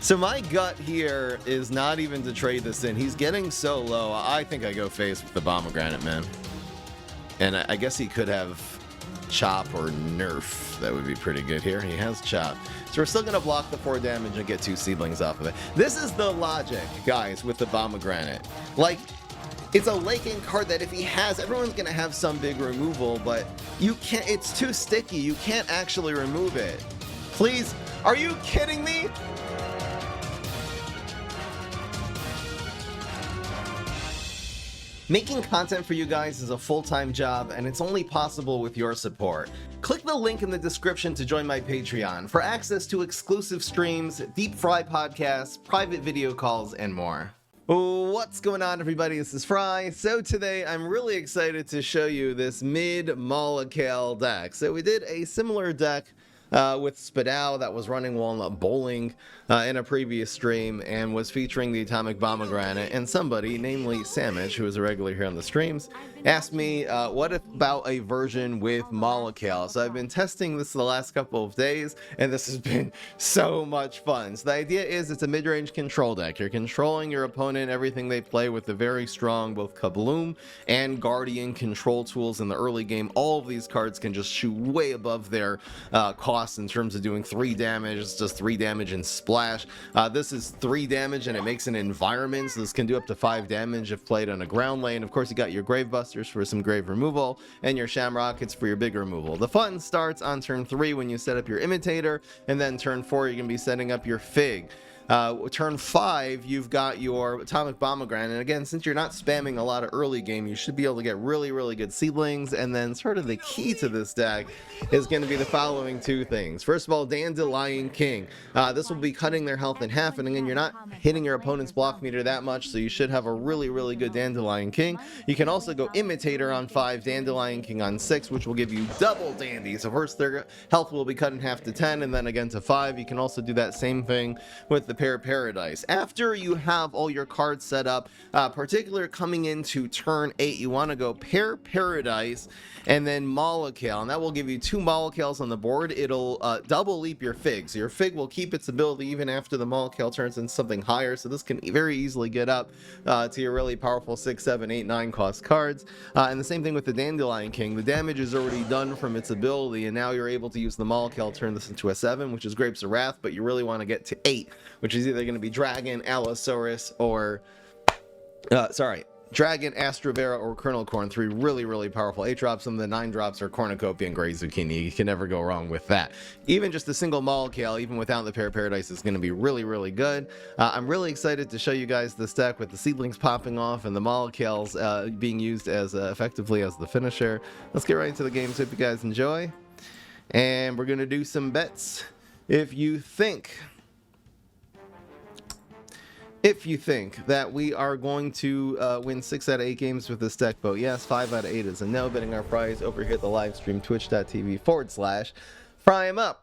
So my gut here is not even to trade this in. He's getting so low. I think I go face with the Pomegranate, man. And I guess he could have Chop or Nerf. That would be pretty good here. He has Chop. So we're still going to block the 4 damage and get 2 seedlings off of it. This is the logic, guys, with the Pomegranate. Like, it's a Laking card that if he has, everyone's going to have some big removal, but you can't, it's too sticky. You can't actually remove it. Please, are you kidding me? Making content for you guys is a full-time job, and it's only possible with your support. Click the link in the description to join my Patreon for access to exclusive streams, deep fry podcasts, private video calls, and more. What's going on, everybody? This is Fry. So today I'm really excited to show you this mid-Molekale deck. So we did a similar deck with Spudow that was running Walnut Bowling in a previous stream and was featuring the Atomic Pomegranate, and somebody, namely Samich, who is a regular here on the streams, asked me what about a version with Molekale. So I've been testing this the last couple of days, and this has been so much fun. So the idea is it's a mid-range control deck. You're controlling your opponent, everything they play, with the very strong both Kabloom and Guardian control tools in the early game. All of these cards can just shoot way above their cost in terms of doing 3 damage. It's just 3 damage and splash. This is 3 damage and it makes an environment, so this can do up to 5 damage if played on a ground lane. Of course, you got your Grave Busters for some grave removal and your Shamrockets for your big removal. The fun starts on turn 3 when you set up your Imitator, and then turn 4 you're going to be setting up your Fig. Turn 5, you've got your Atomic Pomegranate, and again, since you're not spamming a lot of early game, you should be able to get really good seedlings. And then sort of the key to this deck is going to be the following 2 things. First of all, Dandelion King. This will be cutting their health in half, and again, you're not hitting your opponent's block meter that much, so you should have a really good Dandelion King. You can also go Imitator on 5, Dandelion King on 6, which will give you double Dandy. So first, their health will be cut in half to 10, and then again to 5. You can also do that same thing with the Pair Paradise. After you have all your cards set up, particularly coming into turn 8, you want to go Pair Paradise and then Molekale, and that will give you 2 Molekales on the board. It'll double leap your Fig, so your Fig will keep its ability even after the Molekale turns into something higher, so this can very easily get up to your really powerful 6, 7, 8, 9 cost cards. And the same thing with the Dandelion King. The damage is already done from its ability, and now you're able to use the Molekale, turn this into a 7, which is Grapes of Wrath, but you really want to get to 8, which is either going to be Dragon, Allosaurus, or Dragon, Astrovera, or Kernel Corn. 3 really powerful 8 drops, and the 9 drops are Cornucopia and Grey Zucchini. You can never go wrong with that. Even just a single Molekale, even without the Pair Paradise, is going to be really good. I'm really excited to show you guys this deck with the seedlings popping off and the Molekales being used as effectively as the finisher. Let's get right into the game, so hope you guys enjoy. And we're going to do some bets. If you think that we are going to win 6 out of 8 games with this deck, vote yes. 5 out of 8 is a no. Betting our prize over here at the live stream, twitch.tv/FryEmUp.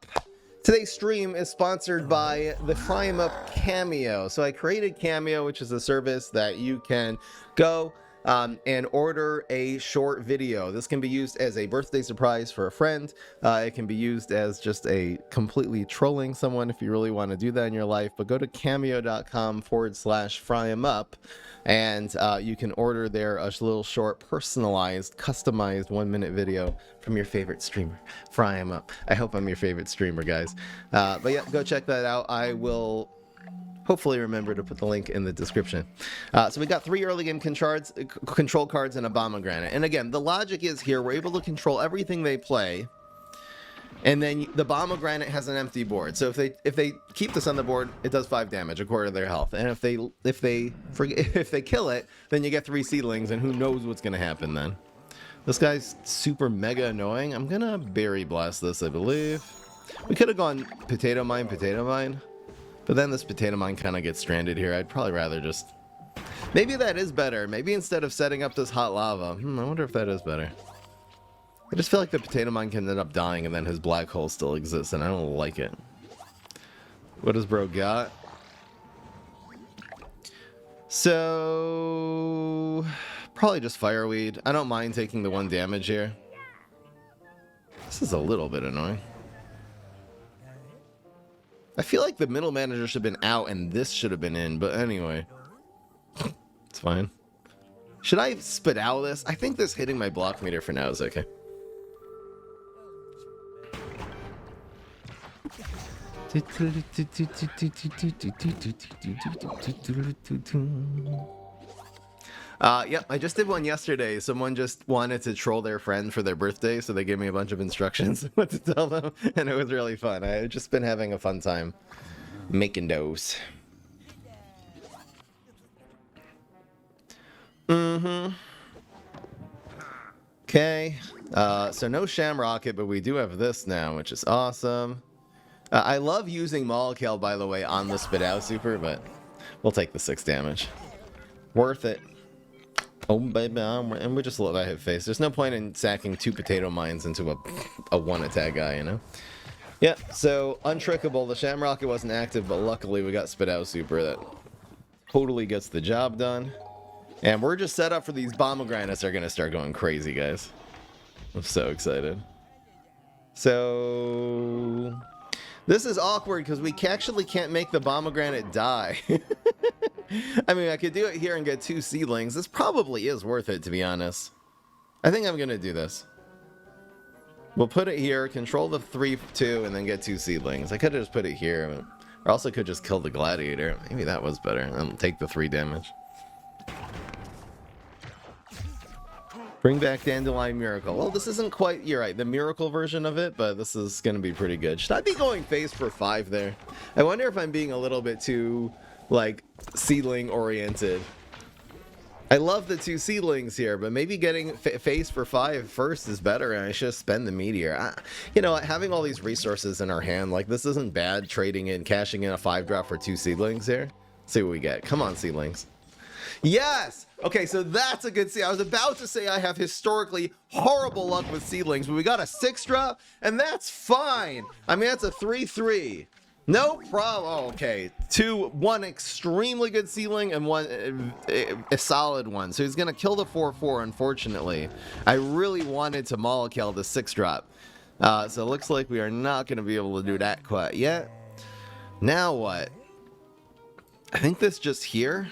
Today's stream is sponsored by the FryEmUp Cameo. So I created Cameo, which is a service that you can go and order a short video. This can be used as a birthday surprise for a friend. It can be used as just a completely trolling someone if you really want to do that in your life. But go to cameo.com/FryEmUp, and you can order there a little short, personalized, customized 1-minute video from your favorite streamer, FryEmUp. I hope I'm your favorite streamer, guys. But yeah, go check that out. I will hopefully remember to put the link in the description. So we got 3 early game control cards and a Pomegranate. And again, the logic is here, we're able to control everything they play, and then the Pomegranate has an empty board. So if they keep this on the board, it does 5 damage according to their health. And if they kill it, then you get 3 seedlings, and who knows what's going to happen then. This guy's super mega annoying. I'm going to Berry Blast this, I believe. We could have gone Potato Mine. But then this Potato Mine kind of gets stranded here. I'd probably rather just... Maybe that is better. Maybe instead of setting up this hot lava. I wonder if that is better. I just feel like the Potato Mine can end up dying and then his black hole still exists, and I don't like it. What does bro got? So... probably just Fireweed. I don't mind taking the 1 damage here. This is a little bit annoying. I feel like the middle manager should have been out and this should have been in, but anyway. It's fine. Should I Spudow this? I think this hitting my block meter for now is okay. Yep, I just did one yesterday. Someone just wanted to troll their friend for their birthday, so they gave me a bunch of instructions what to tell them, and it was really fun. I've just been having a fun time making those. Okay, so no Sham Rocket, but we do have this now, which is awesome. I love using Molekale, by the way, on the Spudow super, but we'll take the 6 damage. Worth it. Oh, baby, and we just let that hit face. There's no point in sacking 2 potato mines into a 1-attack guy, you know? Yeah, so untrickable. The Sham Rocket wasn't active, but luckily we got Spudow super that totally gets the job done. And we're just set up for these Pomegranates are going to start going crazy, guys. I'm so excited. So this is awkward because we actually can't make the Pomegranate die. I mean, I could do it here and get 2 seedlings. This probably is worth it, to be honest. I think I'm going to do this. We'll put it here, control the 3-2, and then get 2 seedlings. I could have just put it here, or also could just kill the Gladiator. Maybe that was better, and take the 3 damage. Bring back Dandelion Miracle. Well, this isn't quite, you're right, the Miracle version of it, but this is going to be pretty good. Should I be going face for 5 there? I wonder if I'm being a little bit too, like, seedling oriented. I love the 2 seedlings here, but maybe getting face for 5 first is better, and I should spend the Meteor. You know, having all these resources in our hand, like, this isn't bad trading in, cashing in a 5-drop for 2 seedlings here. Let's see what we get. Come on, seedlings. Yes! Okay, so that's a good seed. I was about to say I have historically horrible luck with seedlings, but we got a 6-drop, and that's fine. I mean, that's a 3-3. No problem. Oh, okay. 1 extremely good seedling and 1 a solid one. So he's going to kill the 4-4, unfortunately. I really wanted to Molekale the 6-drop. So it looks like we are not going to be able to do that quite yet. Now what? I think this just here.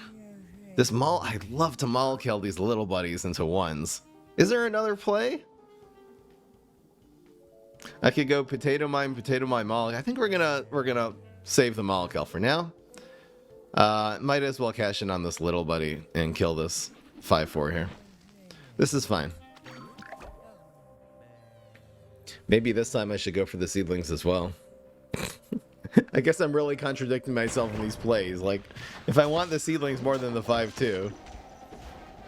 I'd love to Molekale these little buddies into 1s. Is there another play? I could go Potato Mine, Molekale. I think we're gonna save the Molekale for now. Might as well cash in on this little buddy and kill this 5-4 here. This is fine. Maybe this time I should go for the seedlings as well. I guess I'm really contradicting myself in these plays. Like, if I want the seedlings more than the 5-2,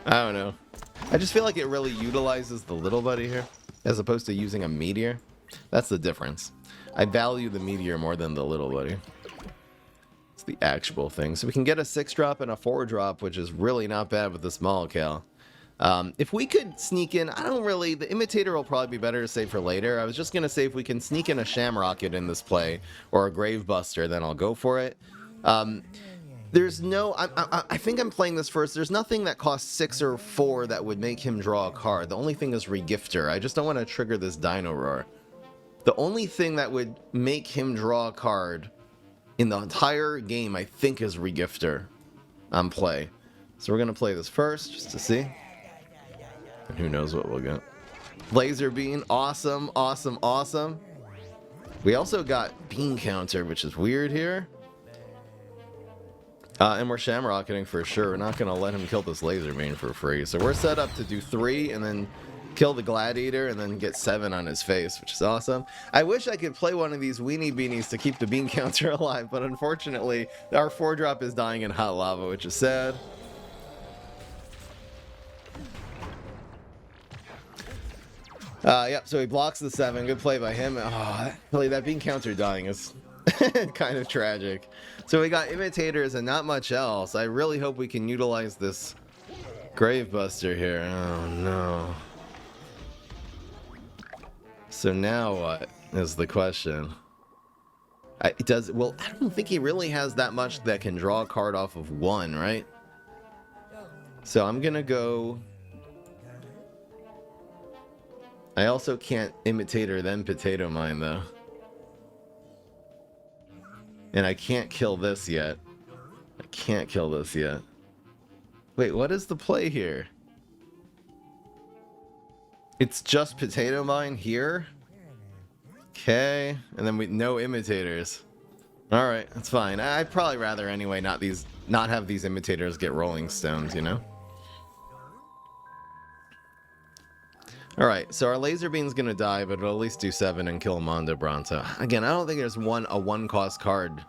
I don't know. I just feel like it really utilizes the little buddy here, as opposed to using a Meteor. That's the difference. I value the Meteor more than the little buddy. It's the actual thing. So we can get a 6-drop and a 4-drop, which is really not bad with this Molekale. If we could sneak in, the Imitator will probably be better to save for later. I was just going to say if we can sneak in a Sham Rocket in this play, or a Grave Buster, then I'll go for it. There's no, I think I'm playing this first. There's nothing that costs 6 or 4 that would make him draw a card. The only thing is Regifter. I just don't want to trigger this Dino Roar. The only thing that would make him draw a card in the entire game, I think, is Regifter on play. So we're going to play this first, just to see. And who knows what we'll get. Laser Beam, awesome, awesome, awesome. We also got Beam Counter, which is weird here. And we're Shamrocketing for sure. We're not going to let him kill this Laser Beam for free. So we're set up to do 3 and then kill the Gladiator and then get 7 on his face, which is awesome. I wish I could play one of these Weenie Beanies to keep the Beam Counter alive, but unfortunately, our 4-drop is dying in hot lava, which is sad. Yep, so he blocks the 7. Good play by him. Oh, that Beam Counter dying is kind of tragic. So we got Imitators and not much else. I really hope we can utilize this Grave Buster here. Oh, no. So now what is the question? I don't think he really has that much that can draw a card off of 1, right? So I'm going to go... I also can't Imitator then Potato Mine, though. And I can't kill this yet. I can't kill this yet. Wait, what is the play here? It's just potato mine here? Okay, and then no imitators. All right, that's fine. I'd probably rather anyway not have these imitators get rolling stones, you know? All right, so our laser beam's gonna die, but it'll at least do 7 and kill Mondo Bronto. Again, I don't think there's a one-cost card.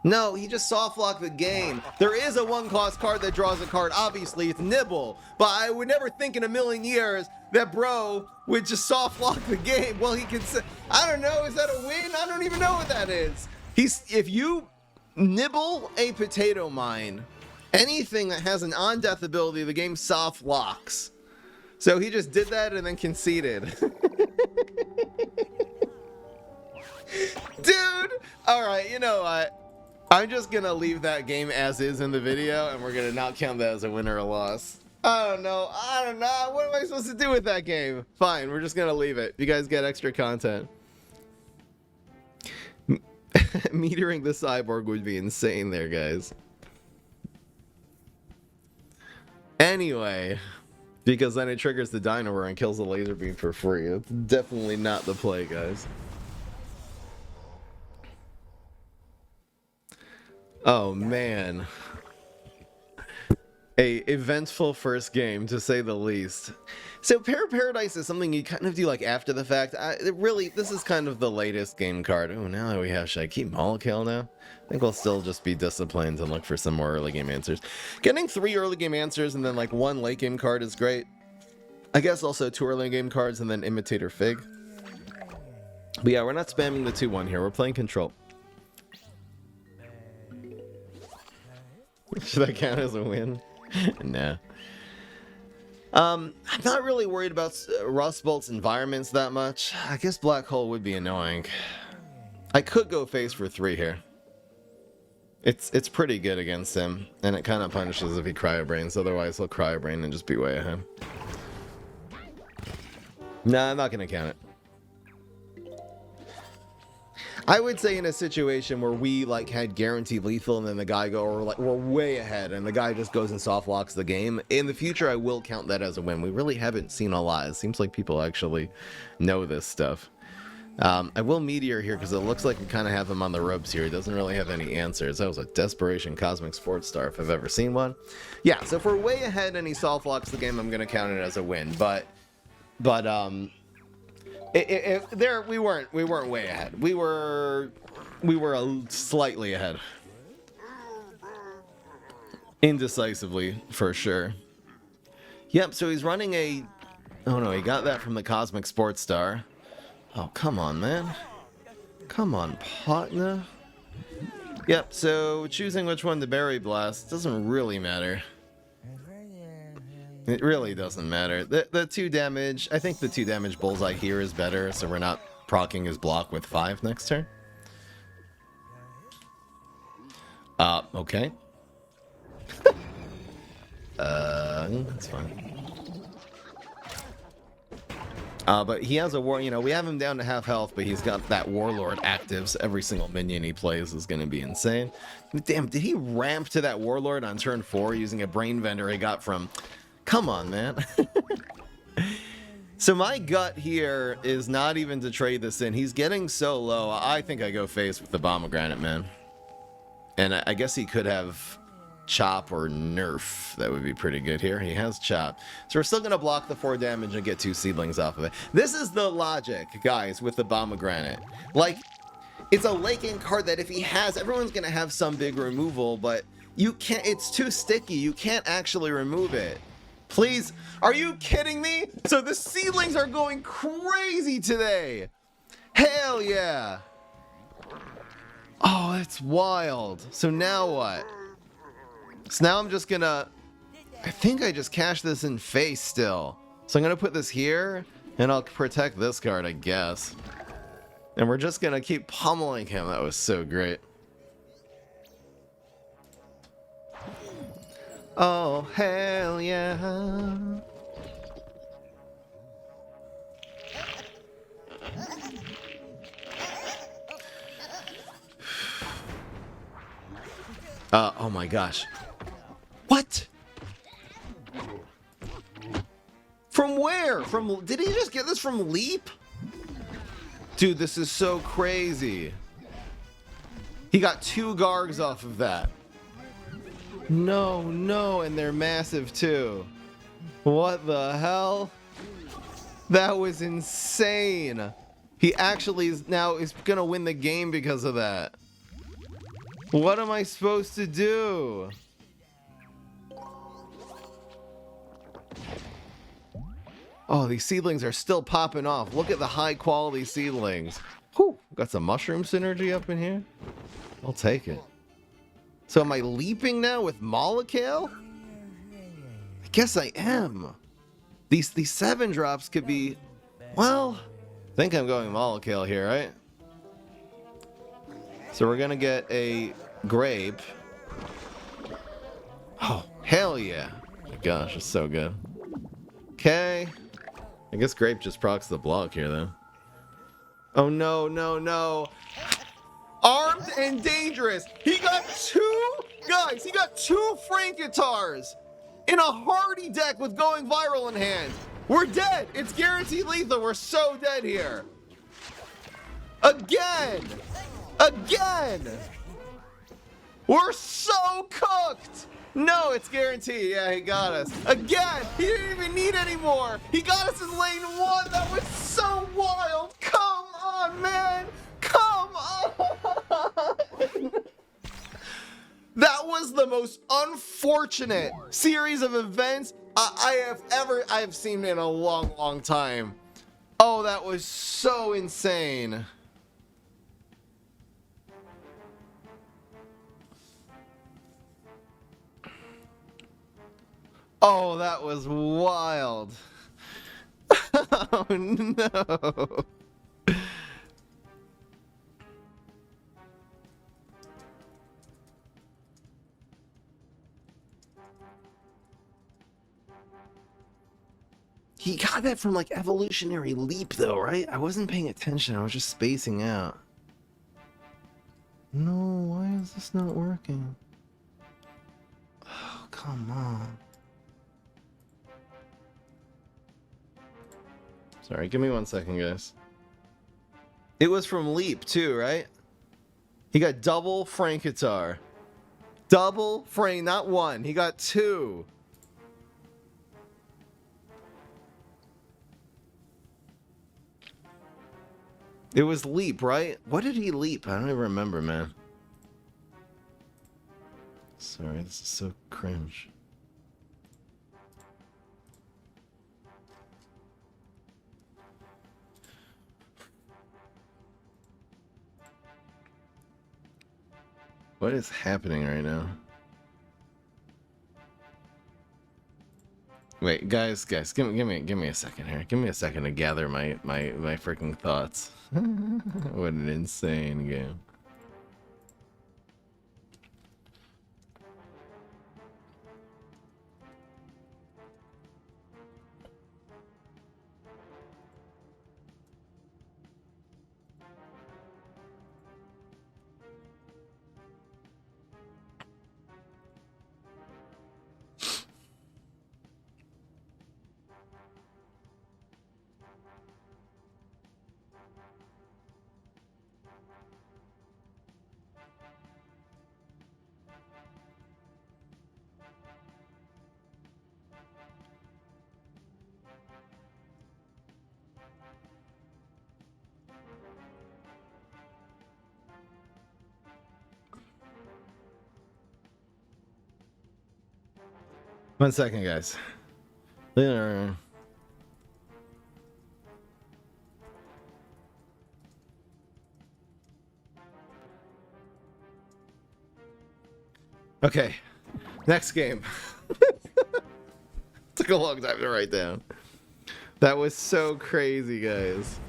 No, he just soft locked the game. There is a one-cost card that draws a card. Obviously, it's Nibble. But I would never think in a million years that bro would just soft lock the game. Well, he can say, I don't know, is that a win? I don't even know what that is. If you nibble a potato mine, anything that has an on-death ability, the game soft locks. So he just did that and then conceded. Dude! Alright, you know what? I'm just gonna leave that game as is in the video, and we're gonna not count that as a win or a loss. I don't know. What am I supposed to do with that game? Fine, we're just gonna leave it. You guys get extra content. Metering the cyborg would be insane there, guys. Anyway, because then it triggers the Dynaware and kills the laser beam for free. That's definitely not the play, guys. Oh man, a eventful first game to say the least. So Paradise is something you kind of do like after the fact. This is kind of the latest game card. Oh, now we have, should I keep Molekale now? I think we'll still just be disciplined and look for some more early game answers. Getting 3 early game answers and then like 1 late game card is great. I guess also 2 early game cards and then Imitator Fig. But yeah, we're not spamming the 2-1 here. We're playing Control. Should that count as a win? Nah. I'm not really worried about Rust Bolt's environments that much. I guess Black Hole would be annoying. I could go face for 3 here. It's pretty good against him, and it kind of punishes if he Cryo Brains. Otherwise, he'll Cryo Brain and just be way ahead. Nah, I'm not gonna count it. I would say in a situation where we like had guaranteed lethal and then the guy we're way ahead and the guy just goes and soft locks the game. In the future, I will count that as a win. We really haven't seen a lot. It seems like people actually know this stuff. I will Meteor here because it looks like we kind of have him on the ropes here. He doesn't really have any answers. That was a Desperation Cosmic Sports Star if I've ever seen one. Yeah, so if we're way ahead and he soft locks the game, I'm going to count it as a win. But we weren't way ahead. We were slightly ahead. Indecisively, for sure. Yep, so he's running a... Oh no, he got that from the Cosmic Sports Star. Oh, come on, man. Come on, partner. Yep, so choosing which one to Berry Blast doesn't really matter. It really doesn't matter. The 2 damage, I think the 2 damage Bullseye here is better, so we're not proccing his block with 5 next turn. Okay. That's fine. But he has a war, we have him down to half health, but he's got that Warlord active, so every single minion he plays is going to be insane. Damn, did he ramp to that Warlord on turn 4 using a Brain Vendor he got from... Come on, man. So my gut here is not even to trade this in. He's getting so low. I think I go face with the Pomegranate, man. And I guess he could have Chop or Nerf. That would be pretty good here. He has Chop. So we're still going to block the 4 damage and get 2 seedlings off of it. This is the logic, guys, with the Pomegranate. Like, it's a late game card that if he has, everyone's going to have some big removal, but you can't, it's too sticky. You can't actually remove it. Please, are you kidding me? So the seedlings are going crazy today. Hell yeah. Oh, that's wild. So now what? So now I'm just gonna... I think I just cashed this in face still. So I'm gonna put this here, and I'll protect this card, I guess. And we're just gonna keep pummeling him. That was so great. Oh, hell yeah. Oh my gosh. What? From where? Did he just get this from Leap? Dude, this is so crazy. He got 2 Gargs off of that. No, no, and they're massive too. What the hell? That was insane. He actually is gonna win the game because of that. What am I supposed to do? Oh, these seedlings are still popping off. Look at the high quality seedlings. Whew, got some mushroom synergy up in here. I'll take it. So am I leaping now with Molekale? I guess I am. These 7 drops could be, well, I think I'm going Molekale here, right? So we're gonna get a grape. Oh, hell yeah. Oh my gosh, it's so good. Okay. I guess grape just procs the block here, though. Oh, no, no, no. Armed and dangerous. He got 2, guys, he got 2 Frankatars in a hardy deck with going viral in hand. We're dead. It's guaranteed lethal. We're so dead here. Again. Again. We're so cooked. No, it's guaranteed. Yeah, he got us. Again, he didn't even need any more. He got us in lane 1. That was so wild. Come on, man. Come on. That was the most unfortunate series of events I have seen in a long, long time. Oh, that was so insane. Oh, that was wild. Oh, no. He got that from like evolutionary leap though, right? I wasn't paying attention. I was just spacing out. No, why is this not working? Oh, come on. Sorry, give me 1 second, guys. It was from Leap, too, right? He got double Frankatar. Double Frank, not 1. He got 2. It was Leap, right? What did he leap? I don't even remember, man. Sorry, this is so cringe. What is happening right now? Wait, guys, give me a second here. Give me a second to gather my freaking thoughts. What an insane game. One second, guys. Okay, next game. Took a long time to write down. That was so crazy, guys.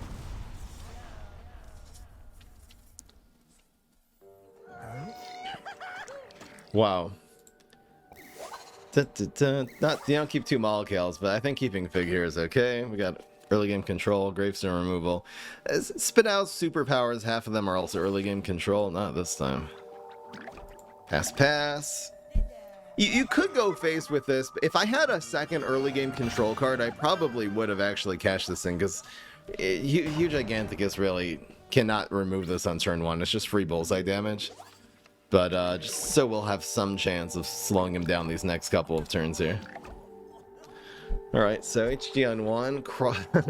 Wow. You don't keep 2 Molekales, but I think keeping Fig here is okay. We got early game control, Gravestone removal. Spudow's superpowers, half of them are also early game control. Not this time. Pass, pass. You could go face with this. But if I had a second early game control card, I probably would have actually cashed this in, because Huge Giganticus really cannot remove this on turn 1. It's just free bullseye damage. But just so we'll have some chance of slowing him down these next couple of turns here. Alright, so HG on 1.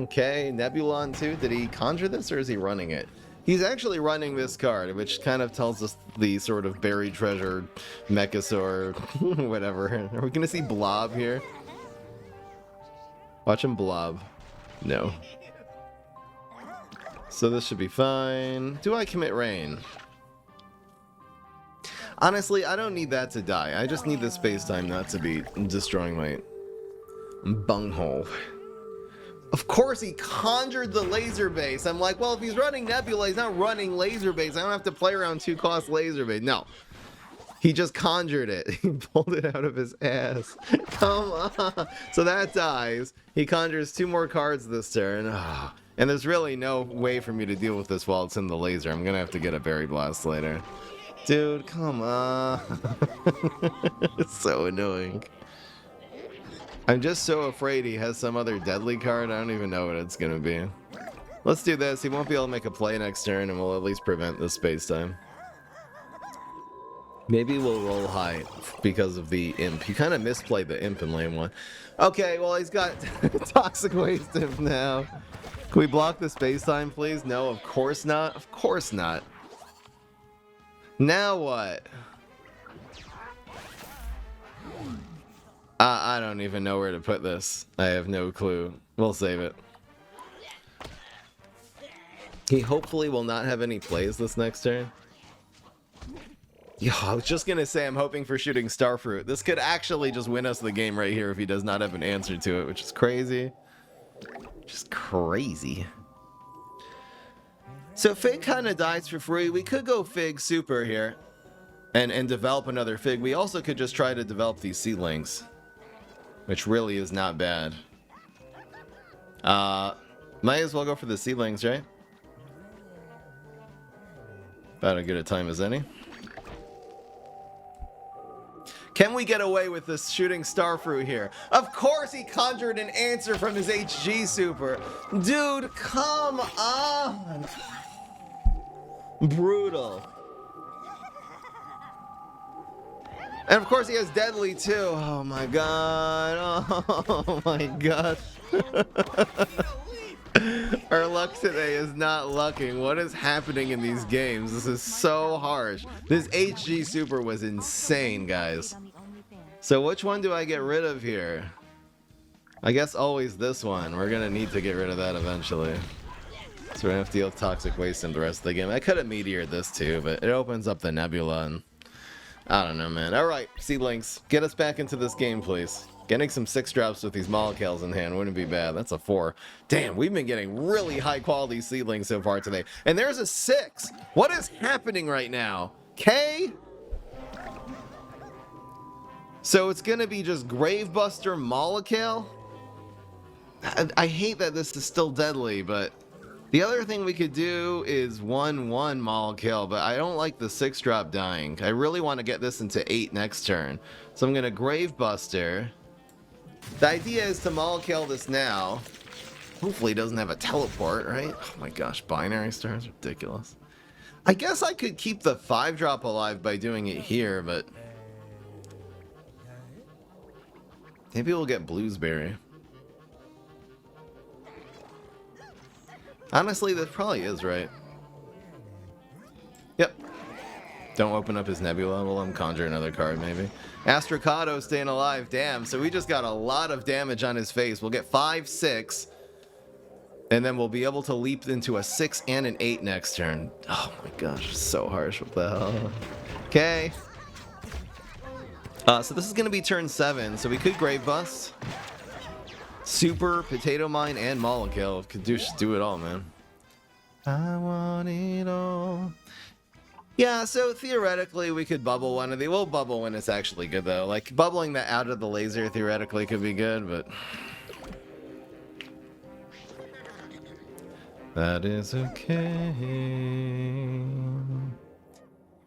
Okay, Nebula on 2. Did he conjure this, or is he running it? He's actually running this card, which kind of tells us the sort of buried treasure, Mechasaur, whatever. Are we going to see Blob here? Watch him blob. No. So this should be fine. Do I commit rain? Honestly, I don't need that to die. I just need the space-time not to be destroying my bunghole. Of course he conjured the laser base. I'm like, well, if he's running Nebula, he's not running laser base. I don't have to play around 2-cost laser base. No. He just conjured it. He pulled it out of his ass. Come on. So that dies. He conjures 2 more cards this turn. Oh. And there's really no way for me to deal with this while it's in the laser. I'm going to have to get a Berry Blast later. Dude, come on. It's so annoying. I'm just so afraid he has some other deadly card. I don't even know what it's going to be. Let's do this. He won't be able to make a play next turn, and we'll at least prevent the space time. Maybe we'll roll high because of the imp. He kind of misplayed the imp in lane 1. Okay, well, he's got Toxic Waste Imp now. Can we block the space time, please? No, of course not. Of course not. Now what? I don't even know where to put this. I have no clue. We'll save it. He hopefully will not have any plays this next turn. Yo, I was just going to say I'm hoping for shooting Starfruit. This could actually just win us the game right here if he does not have an answer to it, which is crazy. Just crazy. So Fig kind of dies for free. We could go Fig Super here and develop another Fig. We also could just try to develop these Seedlings, which really is not bad. Might as well go for the Seedlings, right? About as good a time as any. Can we get away with this shooting Starfruit here? Of course he conjured an answer from his HG Super. Dude, come on. Brutal. And of course he has Deadly too. Oh my god. Oh my god. Our luck today is not lucking. What is happening in these games? This is so harsh. This HG Super was insane, guys. So which one do I get rid of here? I guess always this one. We're gonna need to get rid of that eventually. So we're gonna have to deal with Toxic Waste in the rest of the game. I could have Meteored this too, but it opens up the Nebula and I don't know, man. Alright, Seedlings, get us back into this game, please. Getting some 6-drops with these Molekales in hand wouldn't be bad. That's a 4. Damn, we've been getting really high-quality Seedlings so far today. And there's a 6! What is happening right now? K? So it's gonna be just Gravebuster Molekale? I hate that this is still deadly, but the other thing we could do is 1/1 Molekale, but I don't like the 6-drop dying. I really want to get this into 8 next turn. So I'm gonna Gravebuster. The idea is to Molekale this now. Hopefully he doesn't have a teleport, right? Oh my gosh, Binary Stars, ridiculous. I guess I could keep the 5-drop alive by doing it here, but maybe we'll get Bluesberry. Honestly, this probably is right. Yep. Don't open up his Nebula. We'll let him conjure another card, maybe. Astrocado staying alive. Damn, so we just got a lot of damage on his face. We'll get 5, 6. And then we'll be able to leap into a 6 and an 8 next turn. Oh my gosh, so harsh. What the hell? Okay. So this is going to be turn 7. So we could Grave Bust. Super, Potato Mine, and Molekale. Could just do it all, man. I want it all. Yeah, so theoretically we could bubble one of the. We'll bubble when it's actually good though. Like bubbling that out of the laser theoretically could be good, but that is okay.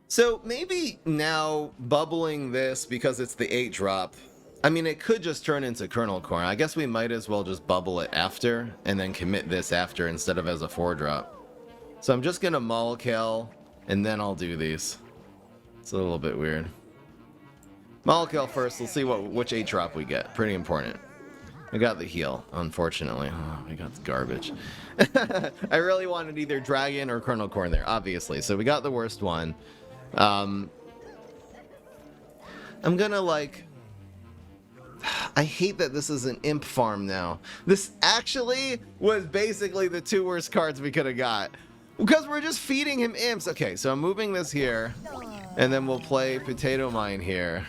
So maybe now bubbling this because it's the 8-drop. I mean, it could just turn into Kernel Corn. I guess we might as well just bubble it after and then commit this after instead of as a 4-drop. So I'm just gonna Molekale and then I'll do these. It's a little bit weird. Molekale first. We'll see which 8-drop we get. Pretty important. We got the heal, unfortunately. Oh, we got the garbage. I really wanted either Dragon or Kernel Corn there, obviously. So we got the worst one. I'm gonna like... I hate that this is an imp farm now. This actually was basically the 2 worst cards we could have got. Because we're just feeding him imps. Okay, so I'm moving this here. And then we'll play Potato Mine here.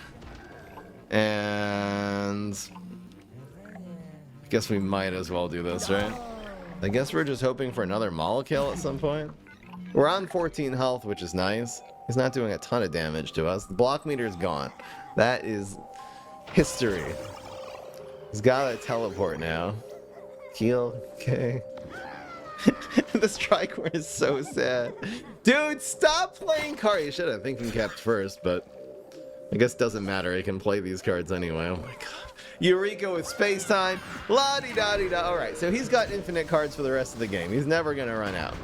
And... I guess we might as well do this, right? I guess we're just hoping for another Molekale at some point. We're on 14 health, which is nice. He's not doing a ton of damage to us. The block meter is gone. That is history. He's got a teleport now. Heal, okay. This Tricorn is so sad. Dude, stop playing cards. You should have thinking capped first, but I guess it doesn't matter. He can play these cards anyway. Oh my god. Eureka with space time. La-di-da-di-da. Alright, so he's got infinite cards for the rest of the game. He's never going to run out.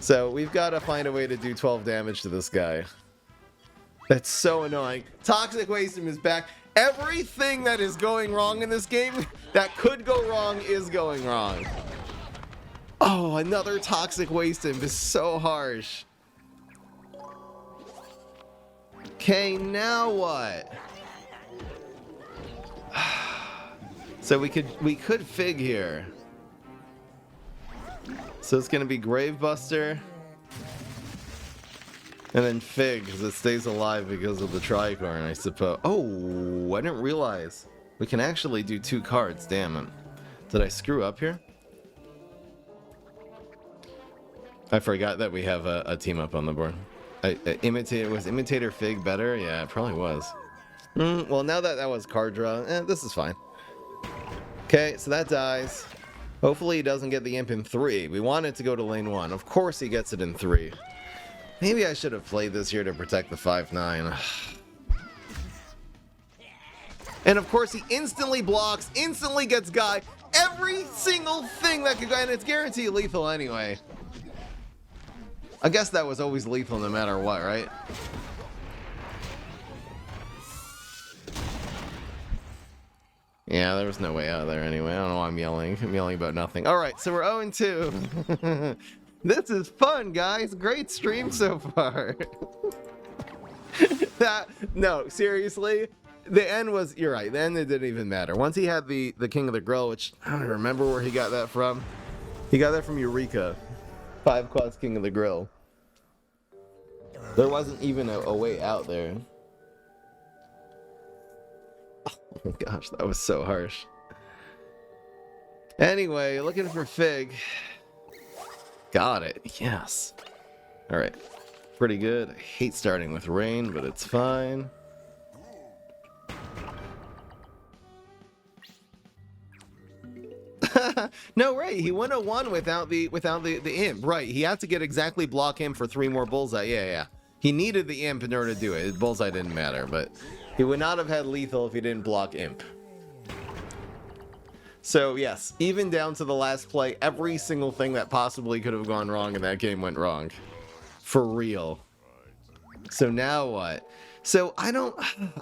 So we've got to find a way to do 12 damage to this guy. That's so annoying. Toxic Wasteland is back. Everything that is going wrong in this game that could go wrong is going wrong. Oh, another Toxic Wasteland is so harsh. Okay, now what? So we could Fig here. So it's gonna be Gravebuster. And then Fig, because it stays alive because of the Tricorn, I suppose. Oh, I didn't realize. We can actually do 2 cards, damn it. Did I screw up here? I forgot that we have a team up on the board. Was Imitator Fig better? Yeah, it probably was. Well, now that that was card draw, this is fine. Okay, so that dies. Hopefully he doesn't get the imp in 3. We want it to go to lane 1. Of course he gets it in 3. Maybe I should have played this here to protect the 5/9. And of course he instantly blocks, instantly gets Guy. Every single thing that could go, and it's guaranteed lethal anyway. I guess that was always lethal no matter what, right? Yeah, there was no way out of there anyway. I don't know why I'm yelling. I'm yelling about nothing. Alright, so we're 0-2. This is fun, guys. Great stream so far. No, seriously. The end was, you're right, the end it didn't even matter. Once he had the King of the Grill, which I don't remember where he got that from. He got that from Eureka. 5 quads King of the Grill. There wasn't even a way out there. Oh my gosh, that was so harsh. Anyway, looking for Fig. Got it, yes. Alright, pretty good. I hate starting with rain, but it's fine. No, right, he went a 1 without the imp. Right, he had to get exactly block him for 3 more bullseye. Yeah. He needed the imp in order to do it. Bullseye didn't matter, but he would not have had lethal if he didn't block imp. So yes, even down to the last play, every single thing that possibly could have gone wrong in that game went wrong. For real. So now what? So I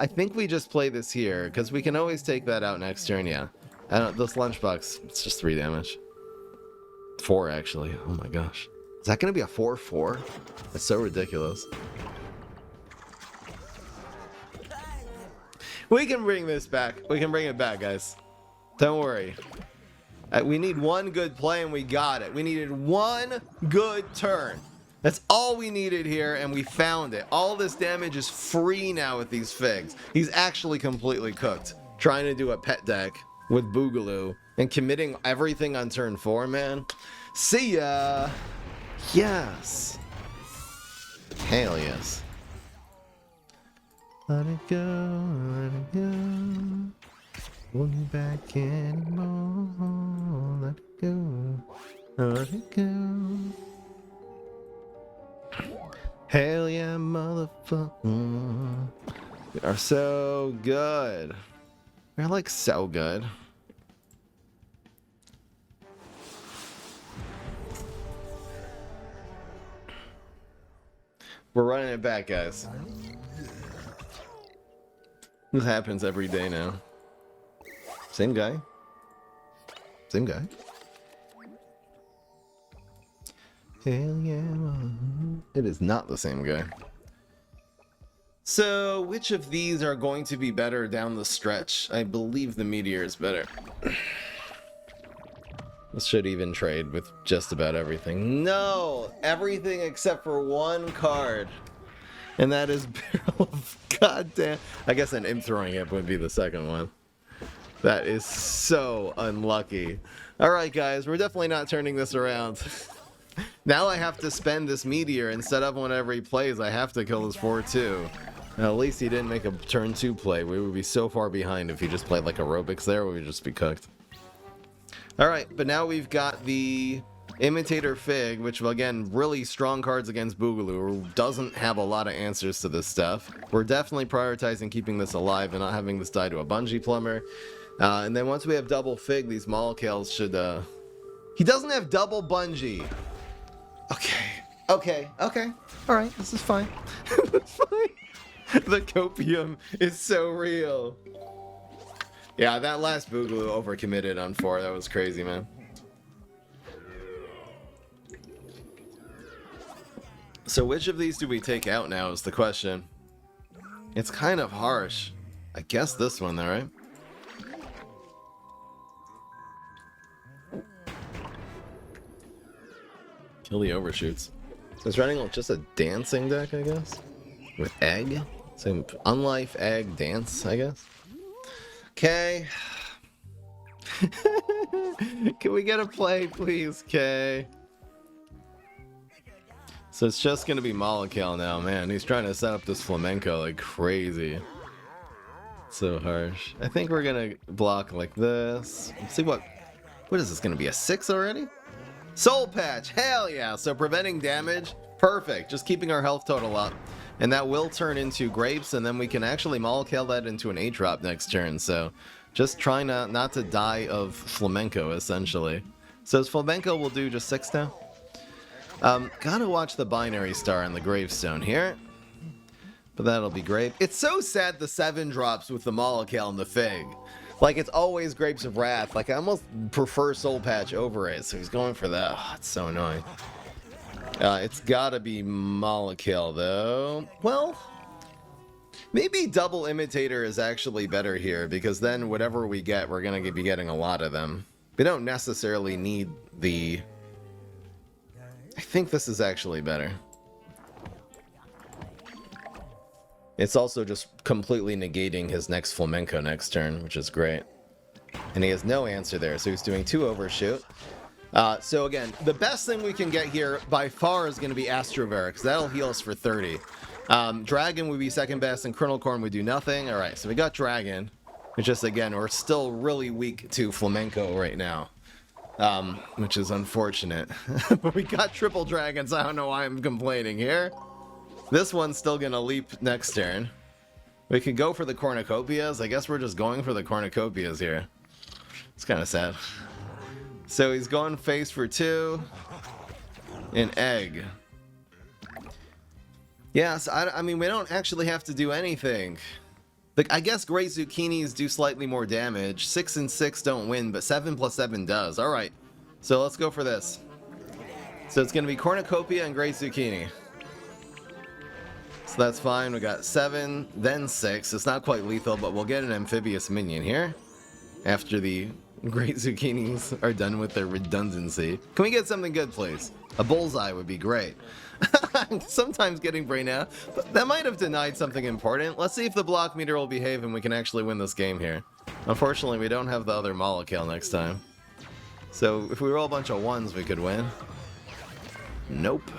think we just play this here, because we can always take that out next turn, yeah. This lunchbox, it's just 3 damage. 4, actually. Oh my gosh. Is that going to be a 4/4? That's so ridiculous. We can bring this back. We can bring it back, guys. Don't worry. We need 1 good play, and we got it. We needed 1 good turn. That's all we needed here, and we found it. All this damage is free now with these Figs. He's actually completely cooked. Trying to do a pet deck with Boogaloo and committing everything on turn 4, man. See ya. Yes. Hell yes. Let it go, let it go. Won't be back anymore. Let it go, let it go. Hell yeah, motherfucker. We are so good. We're like so good. We're running it back, guys. This happens every day now. Same guy. Same guy. Hell yeah. It is not the same guy. So, which of these are going to be better down the stretch? I believe the meteor is better. This should even trade with just about everything. No! Everything except for one card. And that is Barrel of Goddamn. I guess an imp throwing it would be the second one. That is so unlucky. Alright guys, we're definitely not turning this around. Now I have to spend this meteor instead of whenever he plays. I have to kill this 4-2. Now, at least he didn't make a turn 2 play. We would be so far behind if he just played like aerobics there. We would just be cooked. Alright, but now we've got the Imitator Fig, which again, really strong cards against Boogaloo, who doesn't have a lot of answers to this stuff. We're definitely prioritizing keeping this alive and not having this die to a Bungee Plumber. And then once we have double Fig, these Molekales should... He doesn't have double Bungee! Okay. Alright, this is fine. That's fine. The copium is so real. Yeah, that last Boogaloo overcommitted on 4. That was crazy, man. So which of these do we take out now is the question. It's kind of harsh. I guess this one though, right? Kill the overshoots. So it's running just a dancing deck, I guess? With egg? So unlife, egg, dance, I guess? Okay. Can we get a play, please, Kay? So it's just gonna be Molekale now, man. He's trying to set up this flamenco like crazy. So harsh. I think we're gonna block like this. Let's see what is this gonna be? A 6 already? Soul Patch, hell yeah! So preventing damage, perfect. Just keeping our health total up. And that will turn into grapes, and then we can actually Molekale that into an 8-drop next turn. So just trying not to die of flamenco, essentially. So flamenco will do just 6 now. Gotta watch the binary star on the gravestone here. But that'll be great. It's so sad the 7 drops with the Molekale and the Fig. Like, it's always Grapes of Wrath. Like, I almost prefer Soul Patch over it, so he's going for that. Oh, it's so annoying. It's gotta be Molekale, though. Well, maybe Double Imitator is actually better here, because then whatever we get, we're gonna be getting a lot of them. We don't necessarily need the... I think this is actually better. It's also just completely negating his next flamenco next turn, which is great. And he has no answer there, so he's doing 2 overshoot. So again, the best thing we can get here by far is going to be Astrovera, because that'll heal us for 30. Dragon would be second best, and Kernel Corn would do nothing. Alright, so we got Dragon. It's just, again, we're still really weak to flamenco right now. Which is unfortunate. But we got triple dragons, I don't know why I'm complaining here. This one's still gonna leap next turn. We could go for the cornucopias. I guess we're just going for the cornucopias here. It's kind of sad. So he's going face for 2. An egg. Yes, I mean, we don't actually have to do anything. I guess great zucchinis do slightly more damage. 6 and 6 don't win, but 7 plus 7 does. Alright, so let's go for this. So it's gonna be cornucopia and great zucchini. So that's fine. We got 7, then 6. It's not quite lethal, but we'll get an amphibious minion here after the great zucchinis are done with their redundancy. Can we get something good, please? A bullseye would be great. Sometimes getting brain out, but that might have denied something important. Let's see if the block meter will behave and we can actually win this game here. Unfortunately, we don't have the other Molekale next time. So if we roll a bunch of 1s, we could win. Nope.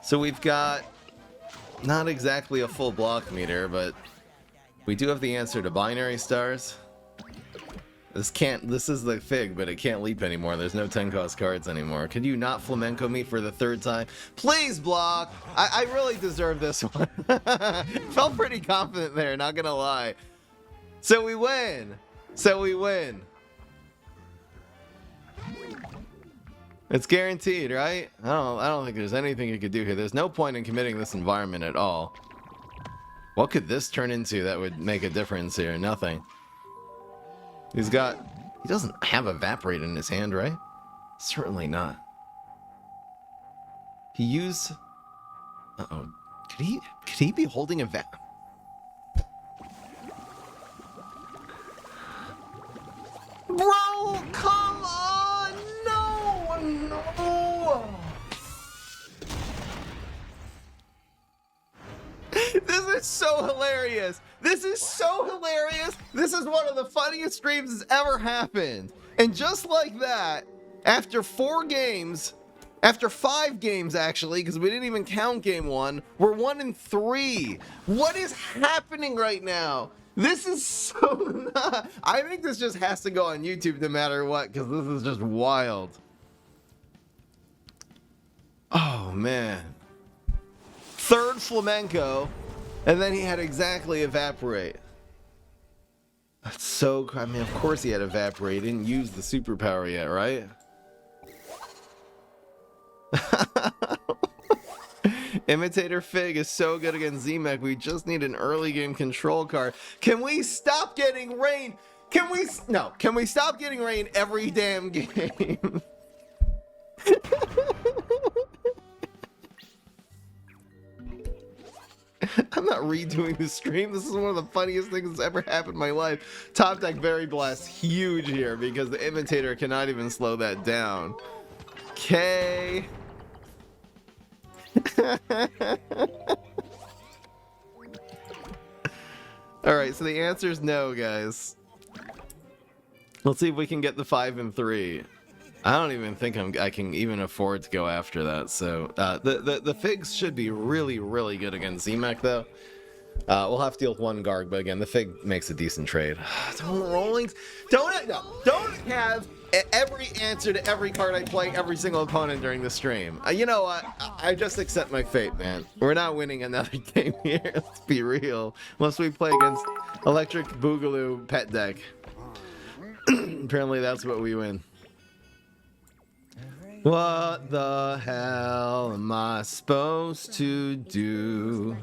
So we've got not exactly a full block meter, but we do have the answer to binary stars. This is the Fig, but it can't leap anymore. There's no 10 cost cards anymore. Could you not flamenco me for the third time? Please block! I really deserve this one. Felt pretty confident there, not gonna lie. So we win! It's guaranteed, right? I don't think there's anything you could do here. There's no point in committing this environment at all. What could this turn into that would make a difference here? Nothing. He doesn't have Evaporate in his hand, right? Certainly not. He used... Uh-oh. Could he be holding Bro, come on! No! This is so hilarious! This is so hilarious! This is one of the funniest streams that's ever happened! And just like that, after 4 games, after 5 games actually, because we didn't even count game 1, we're 1-3. What is happening right now? This is so not... I think this just has to go on YouTube no matter what, because this is just wild. Oh, man. 3rd flamenco, and then he had exactly Evaporate. That's so... I mean, of course he had Evaporate. He didn't use the superpower yet, right? Imitator Fig is so good against Z-Mech. We just need an early game control card. Can we stop getting rain? Can we stop getting rain every damn game? I'm not redoing the stream. This is one of the funniest things that's ever happened in my life. Top deck very blessed. Huge here because the imitator cannot even slow that down. Okay. Alright, so the answer is no, guys. Let's see if we can get the 5 and 3. I don't even think I can even afford to go after that. So the Figs should be really, really good against Z-Mech, though. We'll have to deal with 1 Garg, but again, the Fig makes a decent trade. Don't have every answer to every card I play every single opponent during the stream. You know what? I just accept my fate, man. We're not winning another game here. Let's be real. Unless we play against Electric Boogaloo Pet Deck. Apparently that's what we win. What the hell am I supposed to do?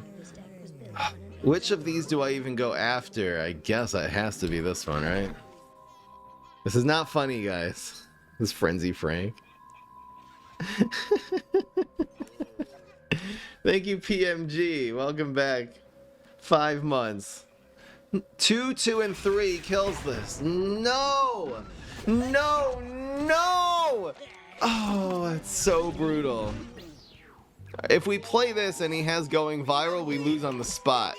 Which of these do I even go after? I guess it has to be this one, right? This is not funny, guys. This Frenzy Frank. Thank you, PMG. Welcome back. 5 months. 2, 2, and 3 kills this. No! No! No! Oh, that's so brutal. If we play this and he has going viral, we lose on the spot.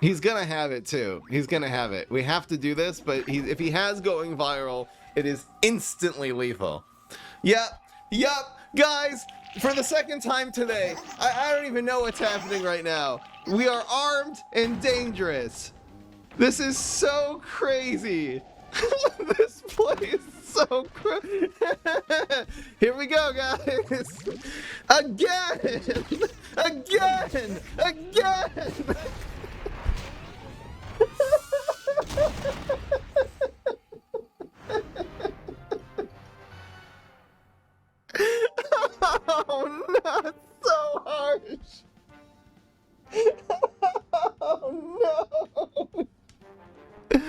He's gonna have it too. He's gonna have it. We have to do this, but if he has going viral, it is instantly lethal. Yep, guys, for the 2nd time today, I don't even know what's happening right now. We are armed and dangerous. This is so crazy. This play is so crazy. Here we go, guys. Again. Oh, not so harsh. Oh, no.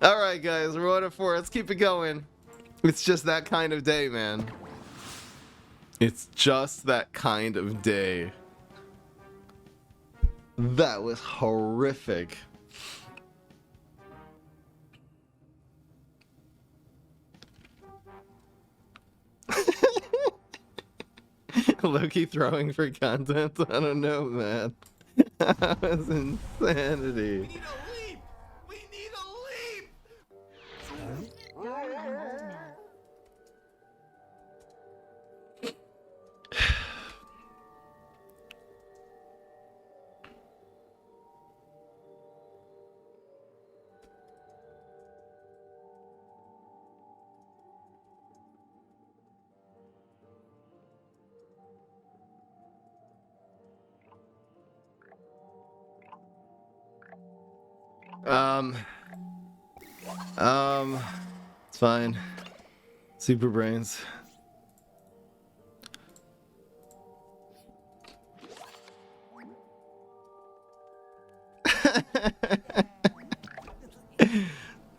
Alright, guys, we're 1-4. Let's keep it going. It's just that kind of day, man. It's just that kind of day. That was horrific. Loki throwing for content? I don't know, man. That was insanity. We need a leap! Um, it's fine. Super brains.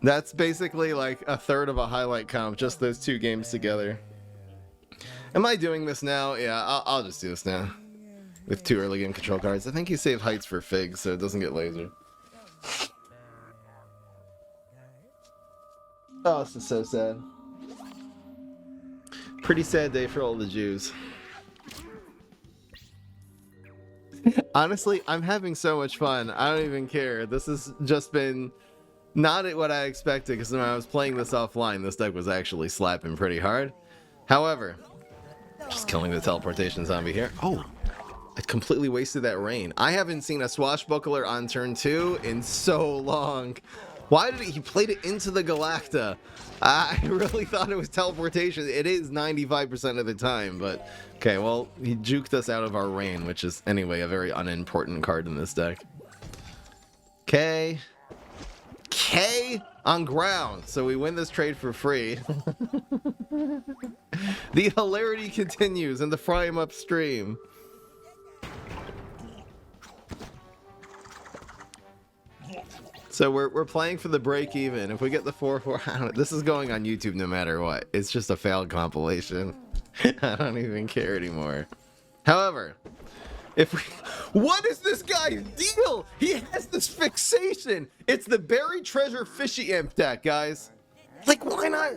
That's basically like a third of a highlight comp, just those two games together. Am I doing this now? Yeah, I'll just do this now. With 2 early game control cards. I think you save heights for Fig, so it doesn't get laser. Oh, this is so sad. Pretty sad day for all the Jews. Honestly, I'm having so much fun. I don't even care. This has just been not what I expected, because when I was playing this offline, this deck was actually slapping pretty hard. However, just killing the teleportation zombie here. Oh, I completely wasted that rain. I haven't seen a swashbuckler on turn 2 in so long. Why did he played it into the Galacta? I really thought it was teleportation. It is 95% of the time, but okay, well, he juked us out of our rain, which is anyway a very unimportant card in this deck. Okay. K on ground, so we win this trade for free. The hilarity continues in the fry him upstream. So we're playing for the break even. If we get the 4-4, this is going on YouTube no matter what. It's just a failed compilation. I don't even care anymore. However, if we, what is this guy's deal? He has this fixation. It's the buried treasure fishy imp deck, guys. Like, why not?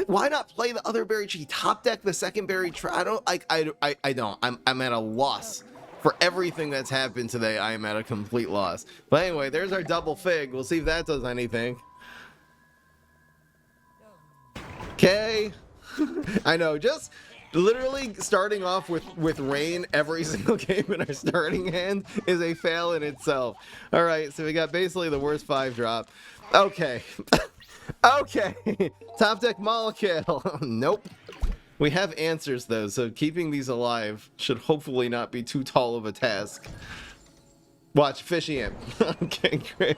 Why not play the other buried tree? Top deck the second buried treasure. I don't like. I don't. I'm at a loss. For everything that's happened today, I am at a complete loss. But anyway, there's our double Fig. We'll see if that does anything. Okay. I know, just literally starting off with rain every single game in our starting hand is a fail in itself. All right, so we got basically the worst 5 drop. Okay. Okay. Top deck Molekale. Nope. We have answers, though, so keeping these alive should hopefully not be too tall of a task. Watch, Fishy Imp. Okay, great.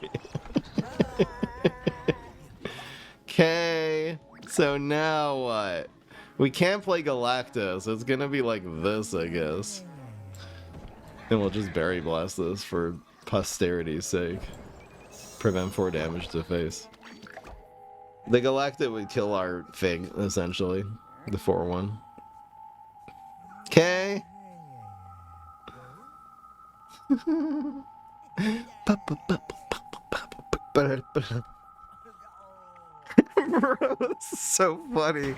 Okay, so now what? We can't play Galacta, so it's gonna be like this, I guess. And we'll just Berry Blast this for posterity's sake. Prevent 4 damage to face. The Galacta would kill our Fig, essentially. The 4-1. Okay. Bro, this is so funny.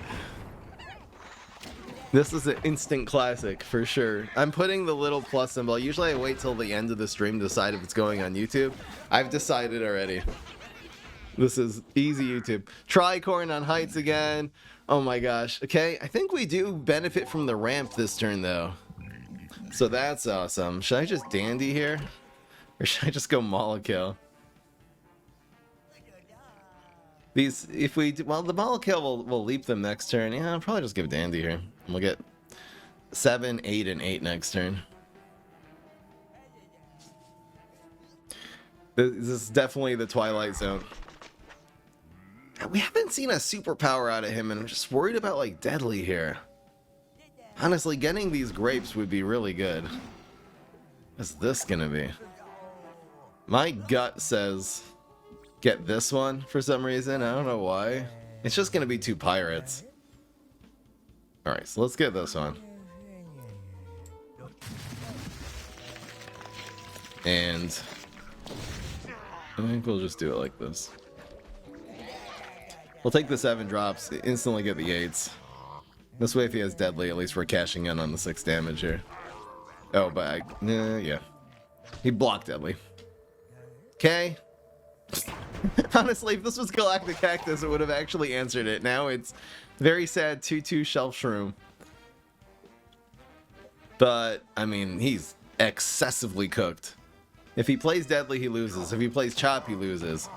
This is an instant classic for sure. I'm putting the little plus symbol. Usually I wait till the end of the stream to decide if it's going on YouTube. I've decided already. This is easy YouTube. Tricorn on heights again. Oh my gosh. Okay, I think we do benefit from the ramp this turn though. So that's awesome. Should I just Dandy here? Or should I just go Molekale? These, if we do, well, the Molekale will leap them next turn. Yeah, I'll probably just give Dandy here. And we'll get 7, 8, and 8 next turn. This is definitely the Twilight Zone. We haven't seen a superpower out of him, and I'm just worried about, like, Deadly here. Honestly, getting these grapes would be really good. What's this gonna be? My gut says get this one for some reason. I don't know why. It's just gonna be 2 pirates. Alright, so let's get this one. And I think we'll just do it like this. We'll take the 7 drops, instantly get the 8s. This way, if he has Deadly, at least we're cashing in on the 6 damage here. Oh, but yeah. He blocked Deadly. Okay. Honestly, if this was Galactic Cactus, it would have actually answered it. Now it's very sad 2/2 Shelf Shroom. But, I mean, he's excessively cooked. If he plays Deadly, he loses. If he plays Chop, he loses.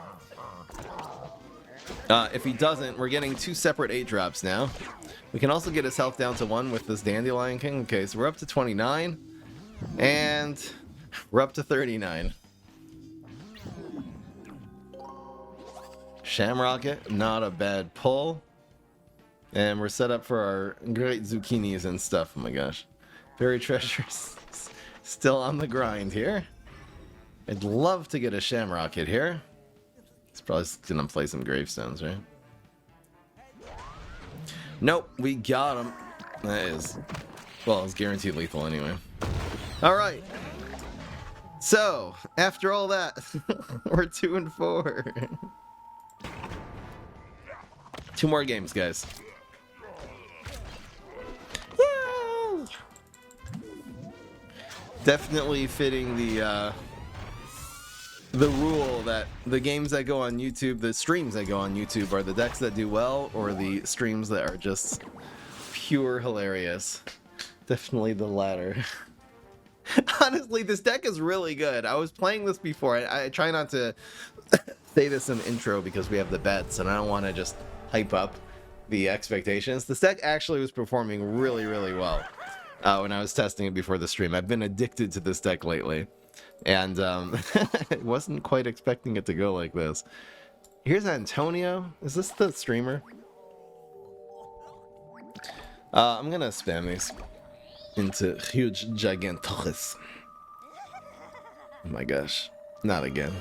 If he doesn't, we're getting 2 separate 8 drops now. We can also get his health down to 1 with this Dandelion King. Okay, so we're up to 29. And we're up to 39. Shamrocket, not a bad pull. And we're set up for our great zucchinis and stuff. Oh my gosh. Berry treasures still on the grind here. I'd love to get a Shamrocket here. He's probably gonna play some gravestones, right? Nope, we got him. That is, well, it's guaranteed lethal anyway. All right. So, after all that, we're 2-4. 2 more games, guys. Yay! Definitely fitting the rule that the games that go on YouTube, the streams that go on YouTube, are the decks that do well or the streams that are just pure hilarious. Definitely the latter. Honestly, this deck is really good. I was playing this before. I try not to say this in the intro because we have the bets and I don't want to just hype up the expectations. This deck actually was performing really, really well when I was testing it before the stream. I've been addicted to this deck lately. And wasn't quite expecting it to go like this. Here's Antonio. Is this the streamer? I'm gonna spam these into huge gigantochus. Oh my gosh. Not again.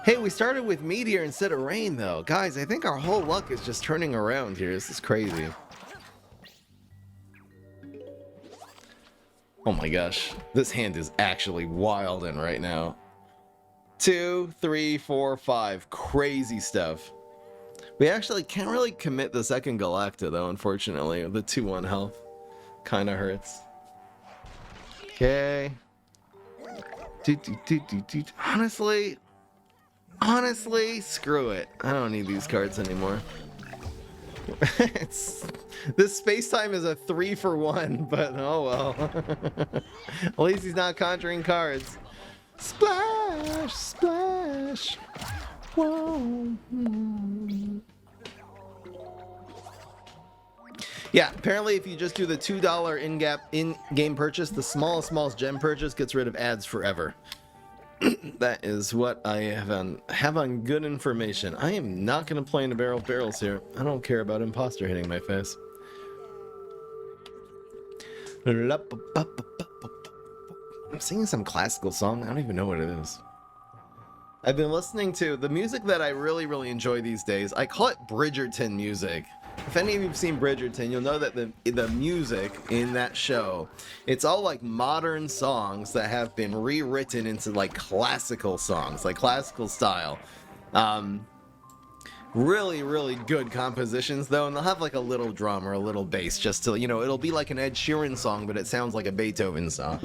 Hey, we started with meteor instead of rain though. Guys, I think our whole luck is just turning around here. This is crazy. Oh my gosh. This hand is actually wilding right now. 2, 3, 4, 5. Crazy stuff. We actually can't really commit the second Galacta though, unfortunately. The 2-1 health. Kinda hurts. Okay. Honestly, screw it. I don't need these cards anymore. This space-time is a 3-for-1, but oh well. At least he's not conjuring cards. Splash! Splash! Whoa. Yeah, apparently if you just do the $2 in-game purchase, the smallest gem purchase gets rid of ads forever. That is what I have on good information. I am not going to play in the barrel of barrels here. I don't care about imposter hitting my face. I'm singing some classical song. I don't even know what it is. I've been listening to the music that I really enjoy these days. I call it Bridgerton music. If any of you have seen Bridgerton, you'll know that the music in that show, it's all like modern songs that have been rewritten into like classical songs, like classical style. Really good compositions though, and they'll have like a little drum or a little bass just to, you know, it'll be like an Ed Sheeran song, but it sounds like a Beethoven song.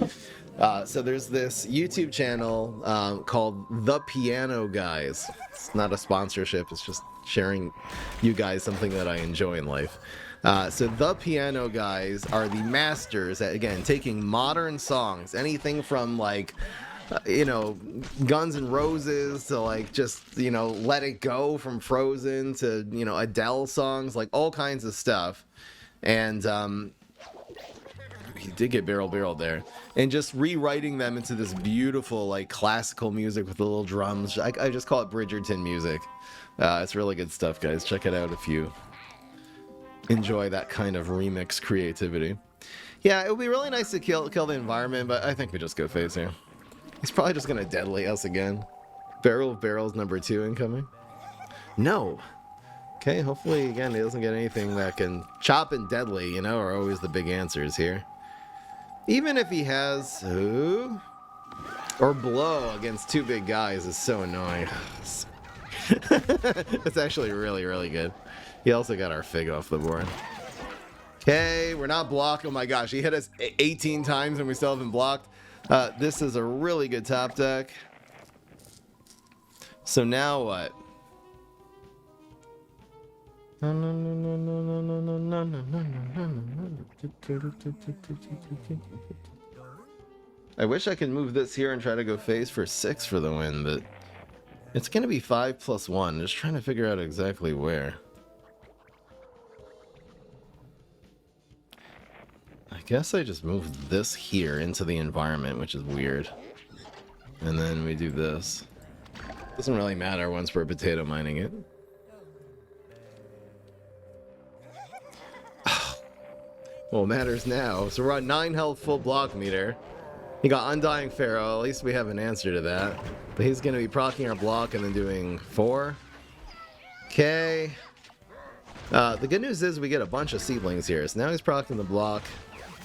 So there's this YouTube channel called The Piano Guys. It's not a sponsorship, it's just sharing you guys something that I enjoy in life. So The Piano Guys are the masters at, again, taking modern songs, anything from like, you know, Guns N' Roses to like just, you know, Let It Go from Frozen to, you know, Adele songs, like all kinds of stuff. And he did get barreled there, and just rewriting them into this beautiful like classical music with the little drums. I just call it Bridgerton music. It's really good stuff, guys. Check it out if you enjoy that kind of remix creativity. Yeah, it would be really nice to kill the environment, but I think we just go face here. He's probably just gonna deadly us again. Barrel of Barrels number 2 incoming. No. Okay, hopefully again he doesn't get anything that can chop and deadly, you know, are always the big answers here. Even if he has or blow against 2 big guys is so annoying. It's actually really good. He also got our Fig off the board. Okay, we're not blocked. Oh my gosh, he hit us 18 times and we still haven't blocked. This is a really good top deck. So now what? I wish I could move this here and try to go face for 6 for the win, but it's gonna be 5+1. Just trying to figure out exactly where. I guess I just moved this here into the environment, which is weird. And then we do this. Doesn't really matter once we're potato mining it. Well, it matters now. So we're on 9 health, full block meter. He got Undying Pharaoh. At least we have an answer to that. But he's going to be proccing our block and then doing 4. Okay. The good news is we get a bunch of seedlings here. So now he's proccing the block.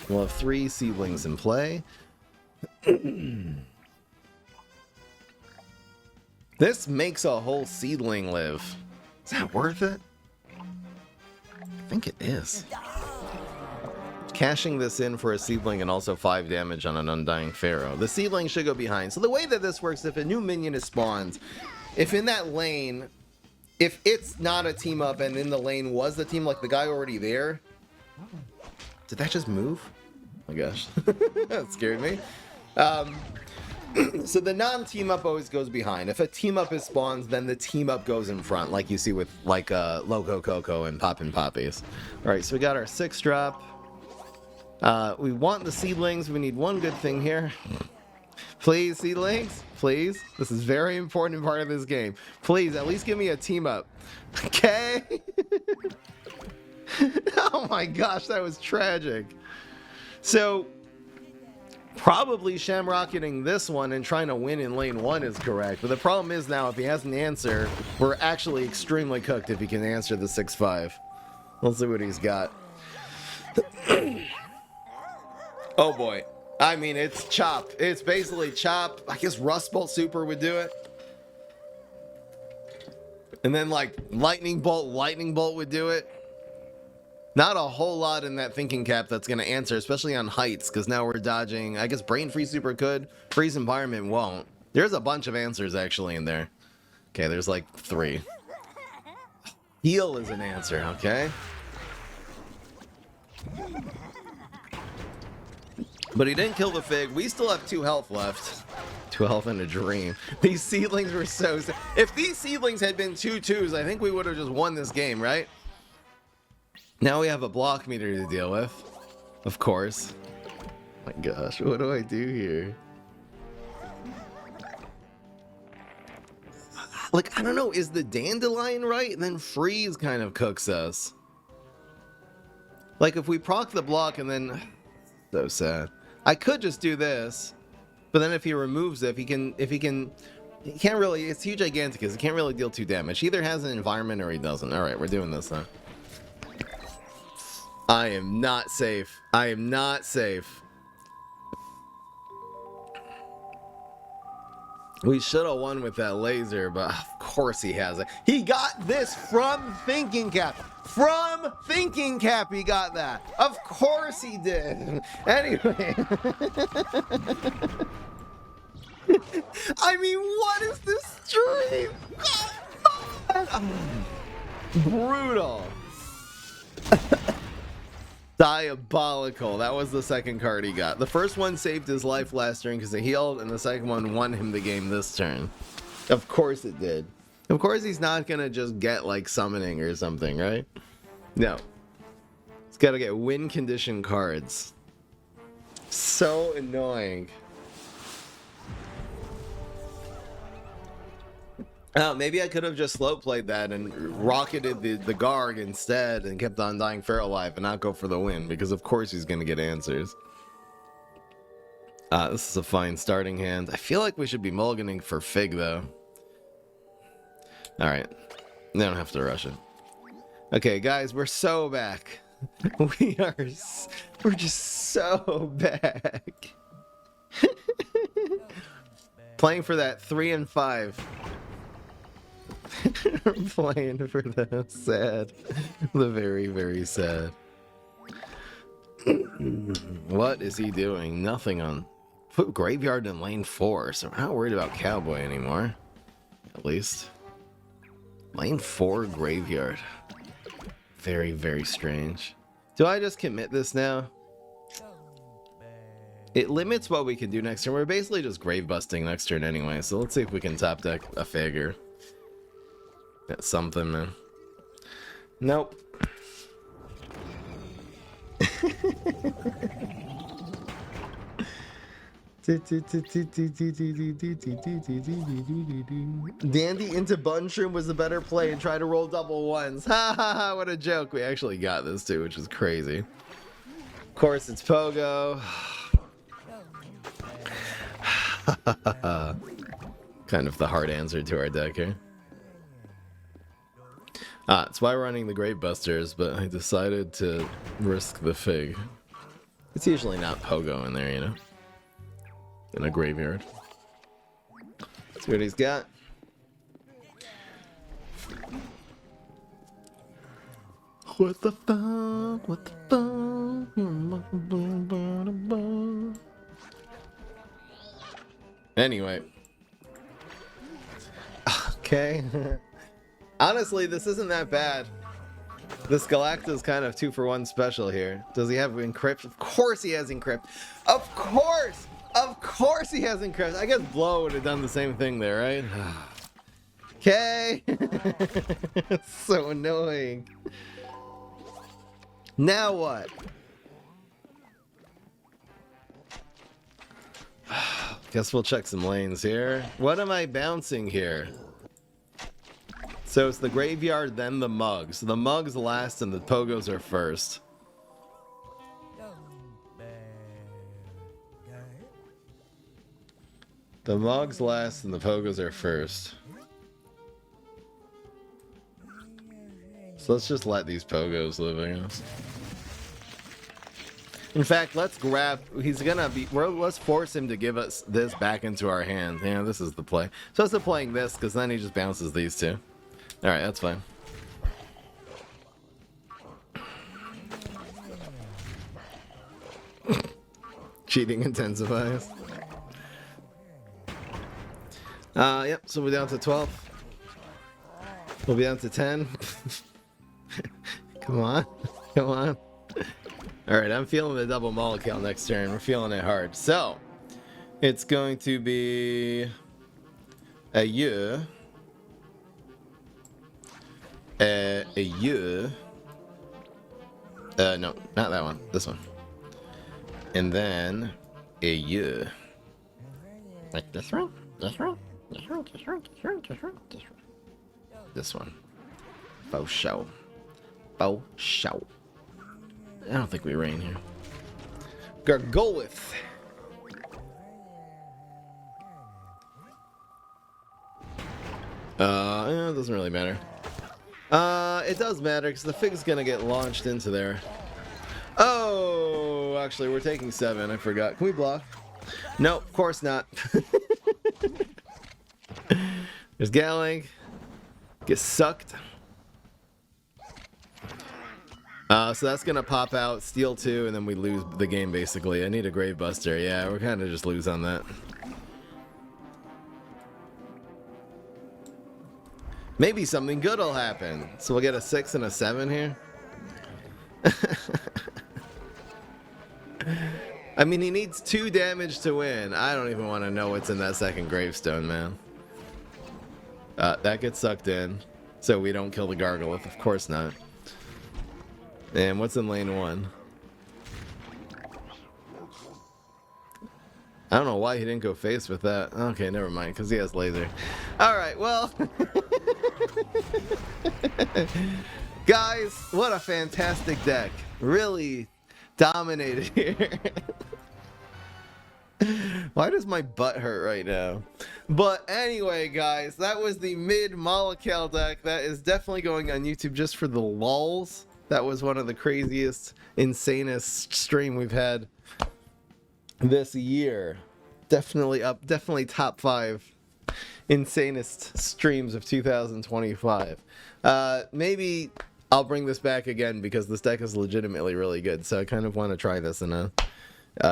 We'll have 3 seedlings in play. This makes a whole seedling live. Is that worth it? I think it is. Cashing this in for a seedling and also 5 damage on an Undying Pharaoh. The seedling should go behind. So the way that this works, if a new minion is spawned, if in that lane, if it's not a team up and in the lane was the team, like the guy already there. Did that just move? Oh my gosh. That scared me. So the non-team up always goes behind. If a team up is spawned, then the team up goes in front, like you see with like Loco Coco and Poppin' Poppies. Alright, so we got our 6 drop. We want the seedlings. We need one good thing here. Please, seedlings. Please. This is very important part of this game. Please, at least give me a team up. Okay? Oh my gosh, that was tragic. So, probably shamrocketing this one and trying to win in lane 1 is correct. But the problem is now, if he has an answer, we're actually extremely cooked if he can answer the 6-5. Let's see what he's got. Oh boy. I mean, it's chop. It's basically chop. I guess Rust Bolt Super would do it. And then like Lightning Bolt would do it. Not a whole lot in that thinking cap that's going to answer, especially on heights, because now we're dodging. I guess Brain Freeze Super could. Freeze Environment won't. There's a bunch of answers actually in there. Okay, there's like 3. Heal is an answer, okay? But he didn't kill the Fig. We still have 2 health left. 2 health and a dream. These seedlings were so... If these seedlings had been 2-2s, I think we would have just won this game, right? Now we have a block meter to deal with. Of course. Oh my gosh, what do I do here? Like, I don't know, is the Dandelion right? And then Freeze kind of cooks us. Like, if we proc the block and then... So sad. I could just do this, but then if he removes it, he can't really, it's huge Giganticus, he can't really deal 2 damage. He either has an environment or he doesn't. Alright, we're doing this now. I am not safe. I am not safe. We should have won with that laser, but of course he has it. He got this from Thinking Cap. From Thinking Cap he got that. Of course he did. Anyway. I mean, what is this stream? Brutal. Diabolical. That was the second card he got. The first one saved his life last turn because it healed, and the second one won him the game this turn. Of course it did. Of course he's not gonna just get like summoning or something, right? No. He's gotta get win condition cards. So annoying. Oh, maybe I could have just slow played that and rocketed the Garg instead and kept on Undying Pharaoh alive and not go for the win, because of course he's going to get answers. This is a fine starting hand. I feel like we should be mulliganing for Fig, though. Alright. They don't have to rush it. Okay, guys, we're so back. We're just so back. Playing for that 3 and 5. Playing for the sad, the very, very sad. What is he doing? Nothing on. Put Graveyard in lane 4, so we're not worried about Cowboy anymore. At least. Lane 4 Graveyard. Very, very strange. Do I just commit this now? It limits what we can do next turn. We're basically just grave busting next turn anyway, so let's see if we can top deck a Figure. That's something, man. Nope. Dandy into Bunshroom was the better play and try to roll double ones. Ha ha ha, what a joke. We actually got this too, which is crazy. Of course, it's Pogo. Kind of the hard answer to our deck here. That's why we're running the Grave Busters, but I decided to risk the Fig. It's usually not Pogo in there, you know? In a graveyard. Let's see what he's got. What the fuck? What the fuck? Anyway. Okay. Honestly, this isn't that bad. This Galacta's kind of 2-for-1 special here. Does he have Encrypt? Of course he has Encrypt. Of course! Of course he has Encrypt. I guess Blow would have done the same thing there, right? Okay. So annoying. Now what? Guess we'll check some lanes here. What am I bouncing here? So it's the graveyard, then the mugs. The mugs last and the pogos are first. The mugs last and the pogos are first. So let's just let these pogos live, I guess. In fact, let's grab, he's gonna be, let's force him to give us this back into our hand. Yeah, this is the play. So instead of playing this, because then he just bounces these two. Alright, that's fine. Cheating intensifies. Yep, so we're down to 12. We'll be down to 10. Come on. Come on. Alright, I'm feeling the double Molekale next turn. We're feeling it hard. So, it's going to be a year. A year. No, not that one. This one. And then a year. Like this one? This one? This one? This one? This one? This one? This one? This one. Faux show. Faux show. I don't think we rain here. Gargolith. It doesn't really matter. It does matter because the Fig's gonna get launched into there. Oh, actually, we're taking 7. I forgot. Can we block? No, of course not. There's Galing. Get sucked. So that's gonna pop out, steal 2, and then we lose the game basically. I need a Grave Buster. Yeah, we're kind of just lose on that. Maybe something good will happen. So we'll get a 6 and a 7 here. I mean, he needs 2 damage to win. I don't even want to know what's in that second gravestone, man. That gets sucked in. So we don't kill the Gargolith. Of course not. And what's in lane 1? I don't know why he didn't go face with that. Okay, never mind, because he has laser. Alright, well. Guys, what a fantastic deck. Really dominated here. Why does my butt hurt right now? But anyway, guys, that was the mid Molekale deck. That is definitely going on YouTube just for the lulz. That was one of the craziest, insanest stream we've had this year. Definitely top 5 insanest streams of 2025. Maybe I'll bring this back again because this deck is legitimately really good. So I kind of want to try this in a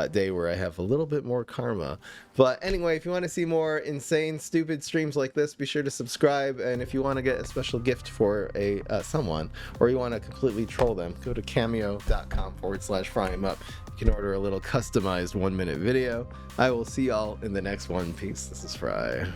day where I have a little bit more karma. But anyway, if you want to see more insane, stupid streams like this, be sure to subscribe. And if you want to get a special gift for a someone, or you want to completely troll them, go to cameo.com/fryhim up. You can order a little customized 1-minute video. I will see y'all in the next one. Peace. This is Fry.